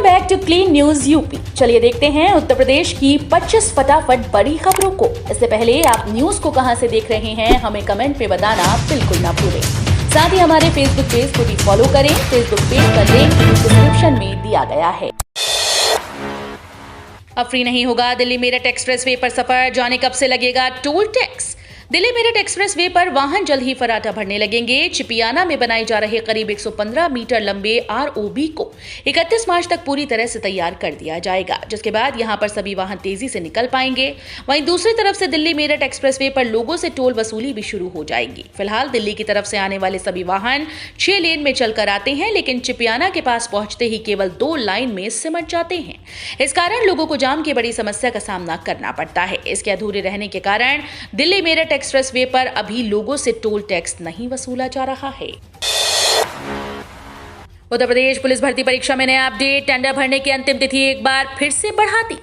Back to clean news UP. चलिए देखते हैं उत्तर प्रदेश की 25 फटाफट बड़ी खबरों को। इससे पहले आप न्यूज को कहां से देख रहे हैं हमें कमेंट में बताना बिल्कुल ना भूलें। साथ ही हमारे फेसबुक पेज को भी फॉलो करें। फेसबुक पेज का लिंक डिस्क्रिप्शन में दिया गया है। अब फ्री नहीं होगा दिल्ली मेरठ एक्सप्रेसवे पर सफर, जाने कब से लगेगा toll tax. Delhi Meerut expressway पर वाहन जल्द ही फर्राटा भरने लगेंगे। चिपियाना में बनाए जा रहे करीब 115 मीटर लंबे आरओबी को 31 मार्च तक पूरी तरह से तैयार कर दिया जाएगा, जिसके बाद यहां पर सभी वाहन तेजी से निकल पाएंगे। वहीं दूसरी तरफ से दिल्ली मेरठ एक्सप्रेसवे पर लोगों से टोल वसूली भी शुरू हो जाएगी। फिलहाल दिल्ली की तरफ से आने वाले सभी वाहन 6 लेन में चलकर आते हैं, लेकिन चिपियाना के पास पहुंचते ही केवल 2 लाइन में सिमट जाते हैं। इस कारण लोगों को जाम की बड़ी समस्या का सामना करना पड़ता है। इसके अधूरे रहने के कारण दिल्ली मेरठ एक्सप्रेसवे पर अभी लोगों से टोल टैक्स नहीं वसूला जा रहा है। उत्तर प्रदेश पुलिस भर्ती परीक्षा में नया अपडेट, टेंडर भरने की अंतिम तिथि एक बार फिर से बढ़ा दी।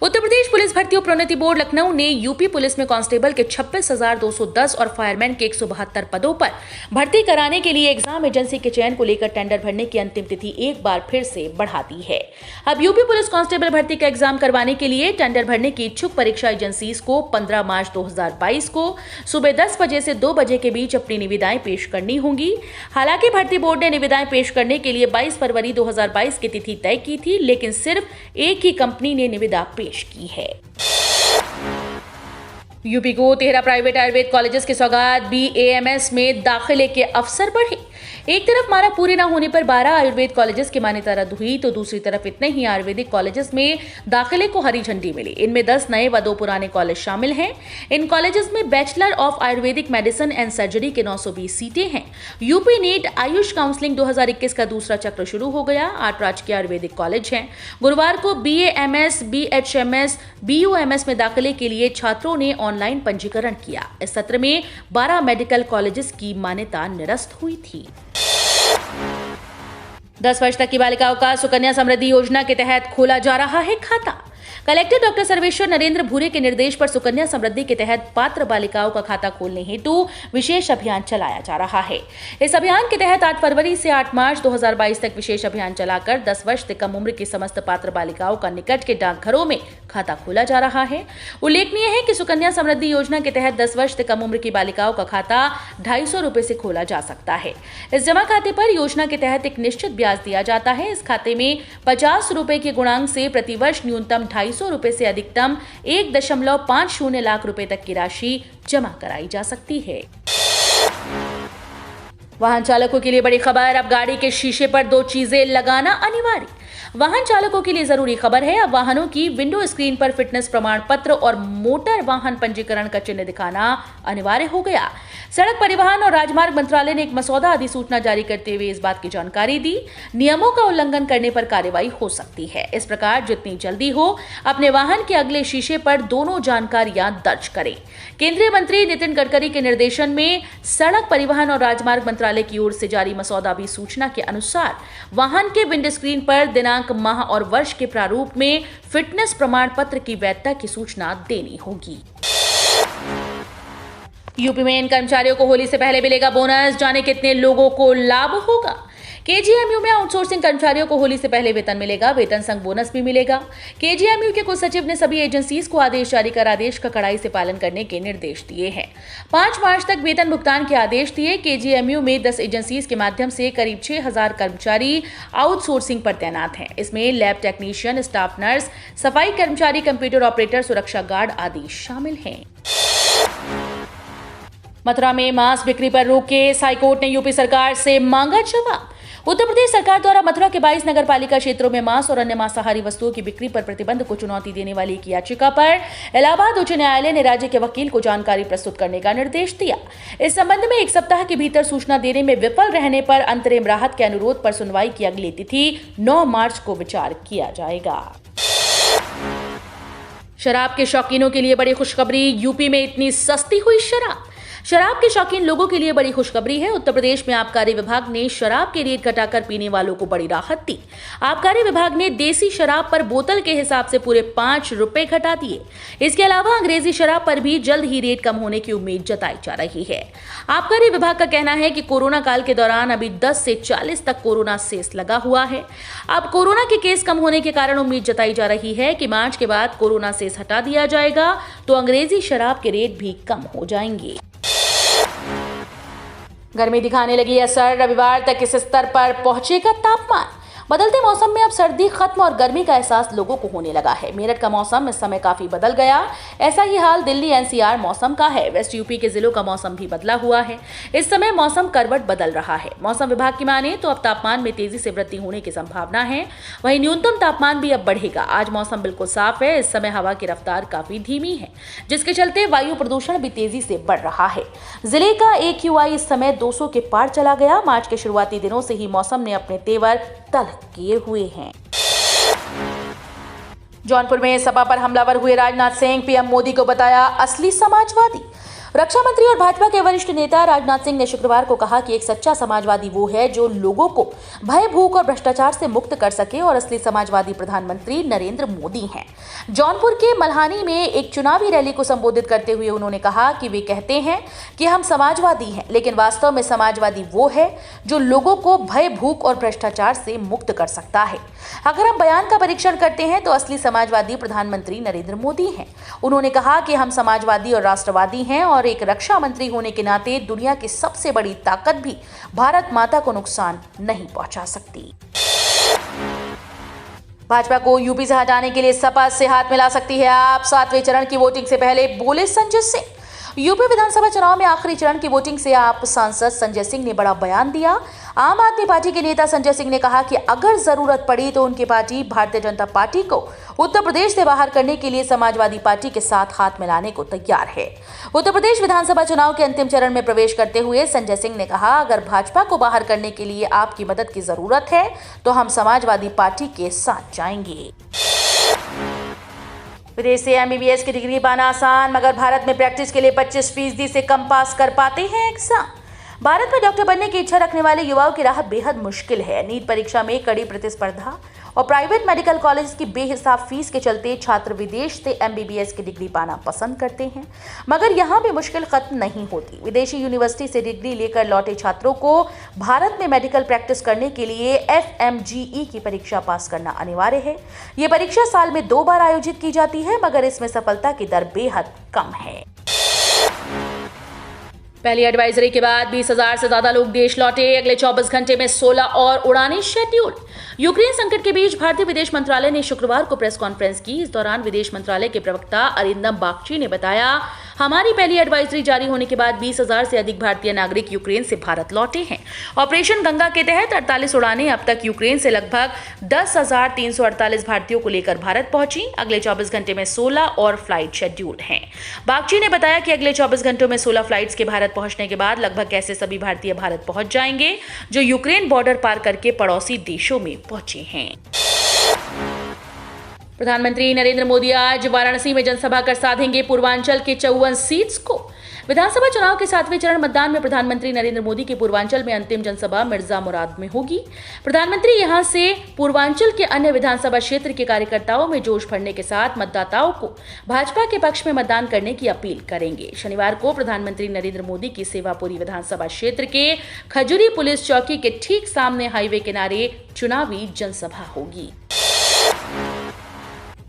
उत्तर प्रदेश पुलिस भर्ती और प्रोन्नति बोर्ड लखनऊ ने यूपी पुलिस में कांस्टेबल के 26,210 और फायरमैन के 172 पदों पर भर्ती कराने के लिए एग्जाम एजेंसी के चयन को लेकर टेंडर भरने की अंतिम तिथि एक बार फिर से बढ़ा दी है। अब यूपी पुलिस कांस्टेबल भर्ती का एग्जाम करवाने के लिए टेंडर भरने की इच्छुक परीक्षा एजेंसी को 15 मार्च 2022 को सुबह 10 बजे से 2 बजे के बीच अपनी निविदाएं पेश करनी होंगी। हालांकि भर्ती बोर्ड ने निविदाएं पेश करने के लिए 22 फरवरी 2022 की तिथि तय की थी, लेकिन सिर्फ एक ही कंपनी ने निविदा पेश की है। यूपी को 13 प्राइवेट आयुर्वेद कॉलेजेस की सौगात, BAMS में दाखिले के अवसर बढ़े। एक तरफ मानक पूरे न होने पर 12 आयुर्वेद कॉलेजेस की मान्यता रद्द हुई, तो दूसरी तरफ इतने ही आयुर्वेदिक कॉलेजेस में दाखिले को हरी झंडी मिली। इनमें 10 नए व 2 पुराने कॉलेज शामिल हैं। इन कॉलेजेस में bachelor of Ayurvedic medicine and surgery के 920 सीटें हैं। यूपी नीट आयुष काउंसलिंग 2021 का दूसरा चक्र शुरू हो गया। 8 राजकीय आयुर्वेदिक कॉलेज हैं। गुरुवार को BAMS, BHMS, BUMS में दाखिले के लिए छात्रों ने ऑनलाइन पंजीकरण किया। इस सत्र में 12 मेडिकल कॉलेजेस की मान्यता निरस्त हुई थी। 10 वर्ष तक की बालिकाओं का सुकन्या समृद्धि योजना के तहत खोला जा रहा है खाता। कलेक्टर डॉक्टर सर्वेश्वर नरेंद्र भूरे के निर्देश पर सुकन्या समृद्धि के तहत पात्र बालिकाओं का खाता खोलने हेतु विशेष अभियान चलाया जा रहा है। इस अभियान के तहत 8 फरवरी से 8 मार्च 2022 तक विशेष अभियान चलाकर 10 वर्ष से कम उम्र की समस्त पात्र बालिकाओं का निकट के डाकघरों में खाता खोला जा रहा है। उल्लेखनीय है कि सुकन्या समृद्धि योजना के तहत 10 वर्ष से कम उम्र की बालिकाओं का खाता 250 रुपए से खोला जा सकता है। इस जमा खाते पर योजना के तहत एक निश्चित ब्याज दिया जाता है। इस खाते में 50 रुपए के गुणांक से प्रतिवर्ष न्यूनतम 250 रुपए से अधिकतम 1.50 लाख रुपए तक की राशि जमा कराई जा सकती है। वाहन चालकों के लिए बड़ी खबर, अब गाड़ी के शीशे पर 2 चीजें लगाना अनिवार्य। वाहन चालकों के लिए जरूरी खबर है, अब वाहनों की विंडो स्क्रीन पर फिटनेस प्रमाण पत्र और मोटर वाहन पंजीकरण का चिन्ह दिखाना अनिवार्य हो गया। सड़क परिवहन और राजमार्ग मंत्रालय ने एक मसौदा अधिसूचना जारी करते हुए इस बात की जानकारी दी। नियमों का उल्लंघन करने पर कार्रवाई हो सकती है। इस प्रकार जितनी जल्दी हो अपने वाहन के अगले शीशे पर दोनों जानकारियां दर्ज करें। केंद्रीय मंत्री नितिन गडकरी के निर्देशन में सड़क परिवहन और राजमार्ग मंत्रालय की ओर से जारी मसौदा अधिसूचना के अनुसार वाहन के विंड स्क्रीन पर दिनांक, माह और वर्ष के प्रारूप में फिटनेस प्रमाण पत्र की वैधता की सूचना देनी होगी। यूपी में इन कर्मचारियों को होली से पहले मिलेगा बोनस, जाने कितने लोगों को लाभ होगा। KGMU में आउटसोर्सिंग कर्मचारियों को होली से पहले वेतन मिलेगा, वेतन संग बोनस भी मिलेगा। KGMU के कुल सचिव ने सभी एजेंसीज को आदेश जारी कर आदेश का कड़ाई से पालन करने के निर्देश दिए हैं। 5 मार्च तक वेतन भुगतान के आदेश दिए। KGMU में 10 एजेंसीज के माध्यम से करीब 6,000 कर्मचारी आउटसोर्सिंग पर तैनात हैं। इसमें लैब टेक्नीशियन, स्टाफ नर्स, सफाई कर्मचारी, कंप्यूटर ऑपरेटर, सुरक्षा गार्ड आदि शामिल हैं। मथुरा में मांस बिक्री पर रोक के हाईकोर्ट ने यूपी सरकार से मांगा जवाब। उत्तर प्रदेश सरकार द्वारा मथुरा के 22 नगर पालिका क्षेत्रों में मांस और अन्य मांसाहारी वस्तुओं की बिक्री पर प्रतिबंध को चुनौती देने वाली एक याचिका पर इलाहाबाद उच्च न्यायालय ने राज्य के वकील को जानकारी प्रस्तुत करने का निर्देश दिया। इस संबंध में 1 सप्ताह के भीतर सूचना देने में विफल रहने पर अंतरिम राहत के अनुरोध पर सुनवाई की अगली तिथि 9 मार्च को विचार किया जाएगा। शराब के शौकीनों के लिए बड़ी खुशखबरी, यूपी में इतनी सस्ती हुई शराब। शराब के शौकीन लोगों के लिए बड़ी खुशखबरी है। उत्तर प्रदेश में आबकारी विभाग ने शराब के रेट घटाकर पीने वालों को बड़ी राहत दी। आबकारी विभाग ने देसी शराब पर बोतल के हिसाब से पूरे 5 रुपए घटा दिए। इसके अलावा अंग्रेजी शराब पर भी जल्द ही रेट कम होने की उम्मीद जताई जा रही है। आबकारी विभाग का कहना है कि कोरोना काल के दौरान अभी 10 से 40 तक कोरोना सेस लगा हुआ है। अब कोरोना के केस कम होने के कारण उम्मीद जताई जा रही है कि मार्च के बाद कोरोना सेस हटा दिया जाएगा तो अंग्रेजी शराब के रेट भी कम हो जाएंगे। गर्मी दिखाने लगी असर, रविवार तक इस स्तर पर पहुंचेगा तापमान। बदलते मौसम में अब सर्दी खत्म और गर्मी का एहसास लोगों को होने लगा है। मेरठ का मौसम इस समय काफी बदल गया। ऐसा ही हाल दिल्ली एनसीआर मौसम का है। वेस्ट यूपी के जिलों का मौसम भी बदला हुआ है। इस समय मौसम करवट बदल रहा है। मौसम विभाग की माने तो अब तापमान में तेजी से वृद्धि होने की संभावना है। वहीं न्यूनतम तापमान भी अब बढ़ेगा। आज मौसम बिल्कुल साफ है। इस समय हवा की रफ्तार काफी धीमी है, जिसके चलते वायु प्रदूषण भी तेजी से बढ़ रहा है। जिले का AQI इस समय 200 के पार चला गया। मार्च के शुरुआती दिनों से ही मौसम ने अपने तेवर तल्ख किए हुए हैं। जौनपुर में सपा पर हमलावर हुए राजनाथ सिंह पीएम मोदी को बताया असली समाजवादी। रक्षा मंत्री और भाजपा के वरिष्ठ नेता राजनाथ सिंह ने शुक्रवार को कहा कि एक सच्चा समाजवादी वो है जो लोगों को भय, भूख और भ्रष्टाचार से मुक्त कर सके और असली समाजवादी प्रधानमंत्री नरेंद्र मोदी हैं। जौनपुर के मल्हानी में एक चुनावी रैली को संबोधित करते हुए उन्होंने कहा कि वे कहते हैं कि हम समाजवादी हैं, लेकिन वास्तव में समाजवादी वो है जो लोगों को भय, भूख और भ्रष्टाचार से मुक्त कर सकता है। अगर हम बयान का परीक्षण करते हैं तो असली समाजवादी प्रधानमंत्री नरेंद्र मोदी हैं। उन्होंने कहा कि हम समाजवादी और राष्ट्रवादी हैं और एक रक्षा मंत्री होने के नाते दुनिया की सबसे बड़ी ताकत भी भारत माता को नुकसान नहीं पहुंचा सकती। भाजपा को यूपी से हटाने के लिए सपा से हाथ मिला सकती है आप। 7वें चरण की वोटिंग से पहले बोले संजय सिंह। यूपी विधानसभा चुनाव में आखिरी चरण की वोटिंग से आप सांसद संजय सिंह ने बड़ा बयान दिया। आम आदमी पार्टी के नेता संजय सिंह ने कहा कि अगर जरूरत पड़ी तो उनकी पार्टी भारतीय जनता पार्टी को उत्तर प्रदेश से बाहर करने के लिए समाजवादी पार्टी के साथ हाथ मिलाने को तैयार है। उत्तर प्रदेश विधानसभा चुनाव के अंतिम चरण में प्रवेश करते हुए संजय सिंह ने कहा, अगर भाजपा को बाहर करने के लिए आपकी मदद की जरूरत है तो हम समाजवादी पार्टी के साथ जाएंगे। विदेश से MBBS की डिग्री पाना आसान, मगर भारत में प्रैक्टिस के लिए 25% से कम पास कर पाते हैं एग्जाम। भारत में डॉक्टर बनने की इच्छा रखने वाले युवाओं की राह बेहद मुश्किल है। नीट परीक्षा में कड़ी प्रतिस्पर्धा और प्राइवेट मेडिकल कॉलेज की बेहिसाब फीस के चलते छात्र विदेश से MBBS की डिग्री पाना पसंद करते हैं, मगर यहाँ भी मुश्किल खत्म नहीं होती। विदेशी यूनिवर्सिटी से डिग्री लेकर लौटे छात्रों को भारत में मेडिकल प्रैक्टिस करने के लिए FMGE की परीक्षा पास करना अनिवार्य है। ये परीक्षा साल में 2 बार आयोजित की जाती है, मगर इसमें सफलता की दर बेहद कम है। पहली एडवाइजरी के बाद 20,000 से ज्यादा लोग देश लौटे। अगले 24 घंटे में 16 और उड़ानें शेड्यूल। यूक्रेन संकट के बीच भारतीय विदेश मंत्रालय ने शुक्रवार को प्रेस कॉन्फ्रेंस की। इस दौरान विदेश मंत्रालय के प्रवक्ता अरिंदम बागची ने बताया, हमारी पहली एडवाइजरी जारी होने के बाद 20,000 से अधिक भारतीय नागरिक यूक्रेन से भारत लौटे हैं। ऑपरेशन गंगा के तहत 48 उड़ानें अब तक यूक्रेन से लगभग 10,348 भारतीयों को लेकर भारत पहुंची। अगले 24 घंटे में 16 और फ्लाइट शेड्यूल हैं। बागची ने बताया कि अगले 24 घंटों में 16 फ्लाइट्स के भारत पहुंचने के बाद लगभग ऐसे सभी भारतीय भारत पहुंच जाएंगे जो यूक्रेन बॉर्डर पार करके पड़ोसी देशों में पहुंचे हैं। प्रधानमंत्री नरेंद्र मोदी आज वाराणसी में जनसभा कर साधेंगे पूर्वांचल के 54 सीट्स को। विधानसभा चुनाव के 7वें चरण मतदान में प्रधानमंत्री नरेंद्र मोदी की पूर्वांचल में अंतिम जनसभा मिर्जा मुराद में होगी। प्रधानमंत्री यहां से पूर्वांचल के अन्य विधानसभा क्षेत्र के कार्यकर्ताओं में जोश भरने के साथ मतदाताओं को भाजपा के पक्ष में मतदान करने की अपील करेंगे। शनिवार को प्रधानमंत्री नरेंद्र मोदी की सेवापुरी विधानसभा क्षेत्र के खजुरी पुलिस चौकी के ठीक सामने हाईवे किनारे चुनावी जनसभा होगी।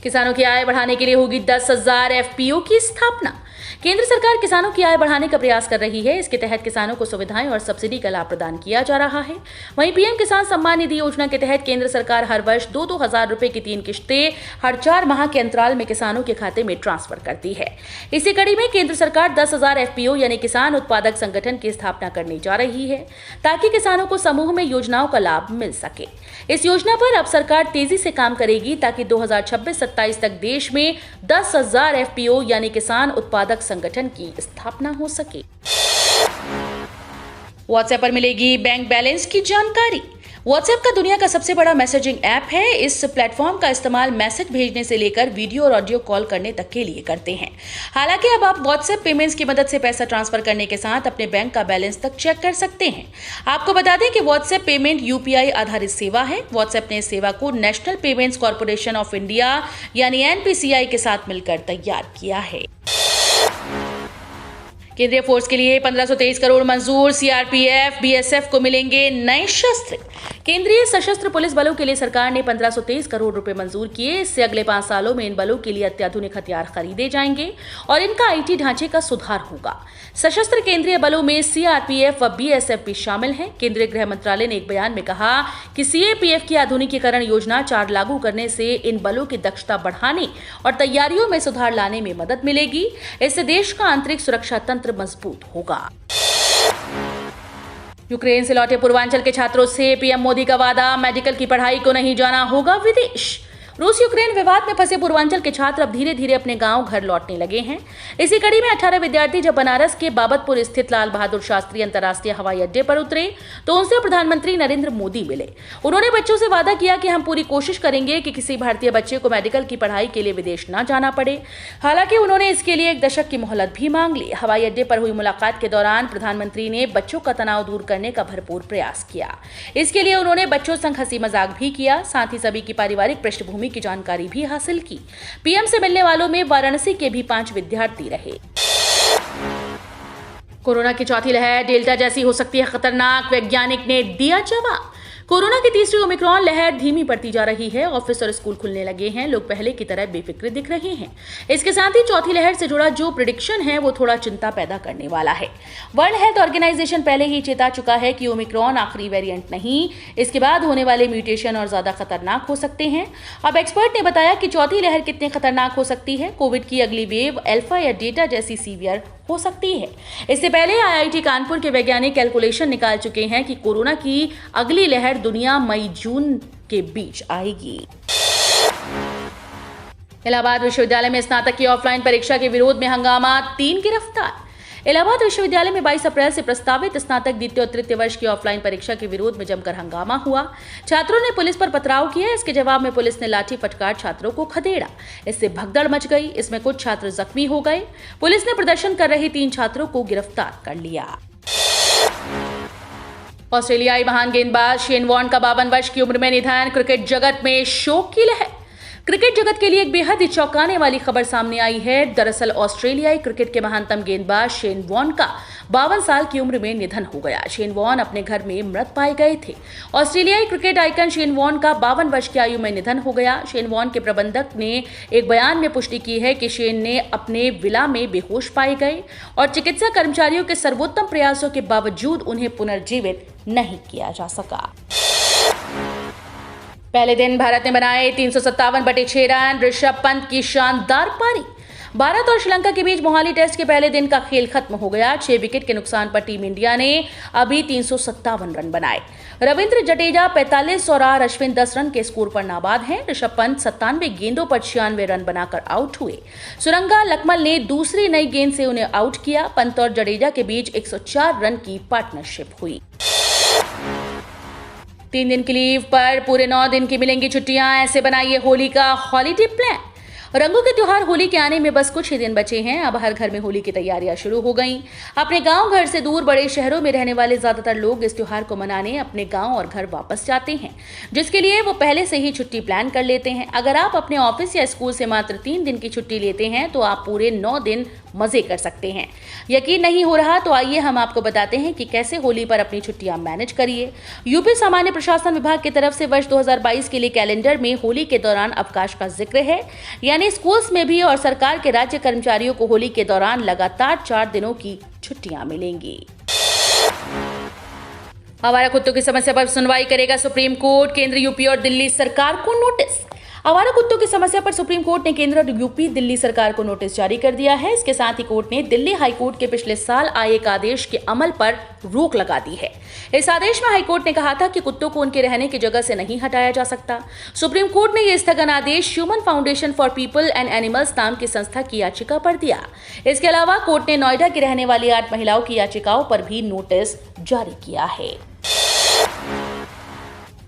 किसानों की आय बढ़ाने के लिए होगी 10,000 FPO की स्थापना। केंद्र सरकार किसानों की आय बढ़ाने का प्रयास कर रही है। इसके तहत किसानों को सुविधाएं और सब्सिडी का लाभ प्रदान किया जा रहा है। वहीं पीएम किसान सम्मान निधि योजना के तहत केंद्र सरकार हर वर्ष 2-2 हजार रुपए की 3 किश्तें हर 4 माह के अंतराल में किसानों के खाते में ट्रांसफर करती है। इसी कड़ी में केंद्र सरकार 10,000 FPO यानी किसान उत्पादक संगठन की स्थापना करने जा रही है, ताकि किसानों को समूह में योजनाओं का लाभ मिल सके। इस योजना पर अब सरकार तेजी से काम करेगी ताकि 2026-27 तक देश में 10,000 FPO यानी किसान उत्पादक संगठन की स्थापना हो सके। व्हाट्सएप पर मिलेगी बैंक बैलेंस की जानकारी। व्हाट्सएप का दुनिया का सबसे बड़ा मैसेजिंग ऐप है। इस प्लेटफॉर्म का इस्तेमाल मैसेज भेजने से लेकर वीडियो और ऑडियो कॉल करने तक के लिए करते हैं। हालांकि अब आप व्हाट्सएप पेमेंट्स की मदद से पैसा ट्रांसफर करने के साथ अपने बैंक का बैलेंस तक चेक कर सकते हैं। आपको बता दें कि व्हाट्सएप पेमेंट यूपीआई आधारित सेवा है। व्हाट्सएप ने इस सेवा को national payments corporation of India यानी एनपीसीआई के साथ मिलकर तैयार किया है। केंद्रीय फोर्स के लिए 1523 करोड़ मंजूर। सीआरपीएफ, बीएसएफ को मिलेंगे नए शस्त्र। केंद्रीय सशस्त्र पुलिस बलों के लिए सरकार ने 1523 करोड़ रुपए मंजूर किए। इससे अगले 5 सालों में इन बलों के लिए अत्याधुनिक हथियार खरीदे जाएंगे और इनका आईटी ढांचे का सुधार होगा। सशस्त्र केंद्रीय बलों में सीआरपीएफ व बीएसएफ भी शामिल हैं। केंद्रीय गृह मंत्रालय ने एक बयान में कहा कि सीएपीएफ की आधुनिकीकरण योजना 4 लागू करने से इन बलों की दक्षता बढ़ाने और तैयारियों में सुधार लाने में मदद मिलेगी। इससे देश का आंतरिक सुरक्षा तंत्र मजबूत होगा। यूक्रेन से लौटे पूर्वांचल के छात्रों से पीएम मोदी का वादा, मेडिकल की पढ़ाई को नहीं जाना होगा विदेश। रूस यूक्रेन विवाद में फंसे पूर्वांचल के छात्र अब धीरे धीरे अपने गांव घर लौटने लगे हैं। इसी कड़ी में 18 विद्यार्थी जब बनारस के बाबतपुर स्थित लाल बहादुर शास्त्री अंतर्राष्ट्रीय हवाई अड्डे पर उतरे तो उनसे प्रधानमंत्री नरेंद्र मोदी मिले। उन्होंने बच्चों से वादा किया कि हम पूरी कोशिश करेंगे कि किसी भारतीय बच्चे को मेडिकल की पढ़ाई के लिए विदेश न जाना पड़े। हालांकि उन्होंने इसके लिए 1 दशक की मोहलत भी मांग ली। हवाई अड्डे पर हुई मुलाकात के दौरान प्रधानमंत्री ने बच्चों का तनाव दूर करने का भरपूर प्रयास किया। इसके लिए उन्होंने बच्चों संग हंसी मजाक भी किया। साथ ही सभी की पारिवारिक पृष्ठभूमि की जानकारी भी हासिल की। पीएम से मिलने वालों में वाराणसी के भी 5 विद्यार्थी रहे। कोरोना की चौथी लहर डेल्टा जैसी हो सकती है खतरनाक, वैज्ञानिक ने दिया जवाब। कोरोना की तीसरी ओमिक्रॉन लहर धीमी पड़ती जा रही है। ऑफिस और स्कूल खुलने लगे हैं, लोग पहले की तरह बेफिक्र दिख रहे हैं। इसके साथ ही चौथी लहर से जुड़ा जो प्रेडिक्शन है वो थोड़ा चिंता पैदा करने वाला है। वर्ल्ड हेल्थ ऑर्गेनाइजेशन पहले ही चेता चुका है कि ओमिक्रॉन आखिरी वेरिएंट नहीं, इसके बाद होने वाले म्यूटेशन और ज्यादा खतरनाक हो सकते हैं। अब एक्सपर्ट ने बताया कि चौथी लहर कितनी खतरनाक हो सकती है। कोविड की अगली वेव अल्फा या डेटा जैसी सीवियर हो सकती है। इससे पहले आईआईटी कानपुर के वैज्ञानिक कैलकुलेशन निकाल चुके हैं कि कोरोना की अगली लहर दुनिया मई-जून के बीच आएगी। इलाहाबाद विश्वविद्यालय में स्नातक की ऑफलाइन परीक्षा के विरोध में हंगामा, 3 गिरफ्तार। इलाहाबाद विश्वविद्यालय में 22 अप्रैल से प्रस्तावित स्नातक द्वितीय और तृतीय वर्ष की ऑफलाइन परीक्षा के विरोध में जमकर हंगामा हुआ। छात्रों ने पुलिस पर पथराव किया। इसके जवाब में पुलिस ने लाठी फटकार छात्रों को खदेड़ा। इससे भगदड़ मच गई। इसमें कुछ छात्र जख्मी हो गए। पुलिस ने प्रदर्शन कर रहे 3 छात्रों को गिरफ्तार कर लिया। ऑस्ट्रेलियाई महान गेंदबाज शेन वॉर्न का 52 वर्ष की उम्र में निधन। क्रिकेट जगत में शोक की लहर। क्रिकेट जगत के लिए एक बेहद ही चौंकाने वाली खबर सामने आई है। दरअसल ऑस्ट्रेलियाई क्रिकेट के महानतम गेंदबाज शेन वॉर्न का 52 साल की उम्र में निधन हो गया। शेन वॉर्न अपने घर में मृत पाए गए थे। ऑस्ट्रेलियाई क्रिकेट आइकन शेन वॉर्न का 52 वर्ष की आयु में निधन हो गया। शेन वॉर्न के प्रबंधक ने एक बयान में पुष्टि की है कि शेन ने अपने विला में बेहोश पाए गए और चिकित्सा कर्मचारियों के सर्वोत्तम प्रयासों के बावजूद उन्हें पुनर्जीवित नहीं किया जा सका। पहले दिन भारत ने बनाए 357/6 रन। ऋषभ पंत की शानदार पारी। भारत और श्रीलंका के बीच मोहाली टेस्ट के पहले दिन का खेल खत्म हो गया। 6 विकेट के नुकसान पर टीम इंडिया ने अभी 357 रन बनाए। रविंद्र जडेजा 45 और आर अश्विन 10 रन के स्कोर पर नाबाद हैं। ऋषभ पंत 97 गेंदों पर 96 रन बनाकर आउट हुए। सुरंगा लकमल ने दूसरी नई गेंद से उन्हें आउट किया। पंत और जडेजा के बीच 104 रन की पार्टनरशिप हुई। 3 दिन की लीव पर पूरे 9 दिन की मिलेंगी छुट्टियां। ऐसे बनाइए होली का हॉलीडे प्लान। रंगों के त्योहार होली के आने में बस कुछ ही दिन बचे हैं। अब हर घर में होली की तैयारियां शुरू हो गईं। अपने गांव घर से दूर बड़े शहरों में रहने वाले ज्यादातर लोग इस त्योहार को मनाने अपने गांव और घर वापस जाते हैं, जिसके लिए वो पहले से ही छुट्टी प्लान कर लेते हैं। अगर आप अपने ऑफिस या स्कूल से मात्र 3 दिन की छुट्टी लेते हैं तो आप पूरे 9 दिन मजे कर सकते हैं। यकीन नहीं हो रहा तो आइए हम आपको बताते हैं कि कैसे होली पर अपनी छुट्टियां मैनेज करिए। यूपी सामान्य प्रशासन विभाग की तरफ से वर्ष 2022 के लिए कैलेंडर में होली के दौरान अवकाश का जिक्र है। यानी स्कूल्स में भी और सरकार के राज्य कर्मचारियों को होली के दौरान लगातार 4 दिनों की छुट्टियां मिलेंगी। आवारा कुत्तों की समस्या पर सुनवाई करेगा सुप्रीम कोर्ट। केंद्र, यूपी और दिल्ली सरकार को नोटिस। आवारा कुत्तों की समस्या पर सुप्रीम कोर्ट ने केंद्र और यूपी दिल्ली सरकार को नोटिस जारी कर दिया है। इसके साथ ही कोर्ट ने दिल्ली हाईकोर्ट के पिछले साल आए एक आदेश के अमल पर रोक लगा दी है। इस आदेश में हाईकोर्ट ने कहा था कि कुत्तों को उनके रहने की जगह से नहीं हटाया जा सकता। सुप्रीम कोर्ट ने यह स्थगन आदेश Human Foundation for People and Animals नाम की संस्था की याचिका पर दिया। इसके अलावा कोर्ट ने नोएडा की रहने वाली 8 महिलाओं की याचिकाओं पर भी नोटिस जारी किया है।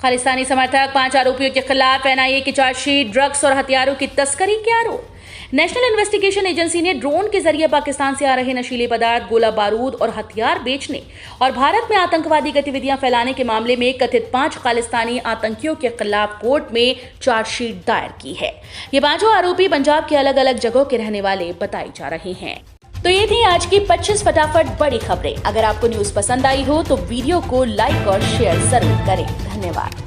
खालिस्तानी समर्थक 5 आरोपियों के खिलाफ एनआईए की चार्जशीट, ड्रग्स और हथियारों की तस्करी के आरोप। नेशनल इन्वेस्टिगेशन एजेंसी ने ड्रोन के जरिए पाकिस्तान से आ रहे नशीले पदार्थ, गोला बारूद और हथियार बेचने और भारत में आतंकवादी गतिविधियां फैलाने के मामले में कथित 5 खालिस्तानी आतंकियों के खिलाफ कोर्ट में चार्जशीट दायर की है। ये पांचों आरोपी पंजाब के अलग अलग जगहों के रहने वाले बताए जा रहे हैं। तो ये थी आज की 25 फटाफट बड़ी खबरें। अगर आपको न्यूज पसंद आई हो तो वीडियो को लाइक और शेयर जरूर करें। धन्यवाद।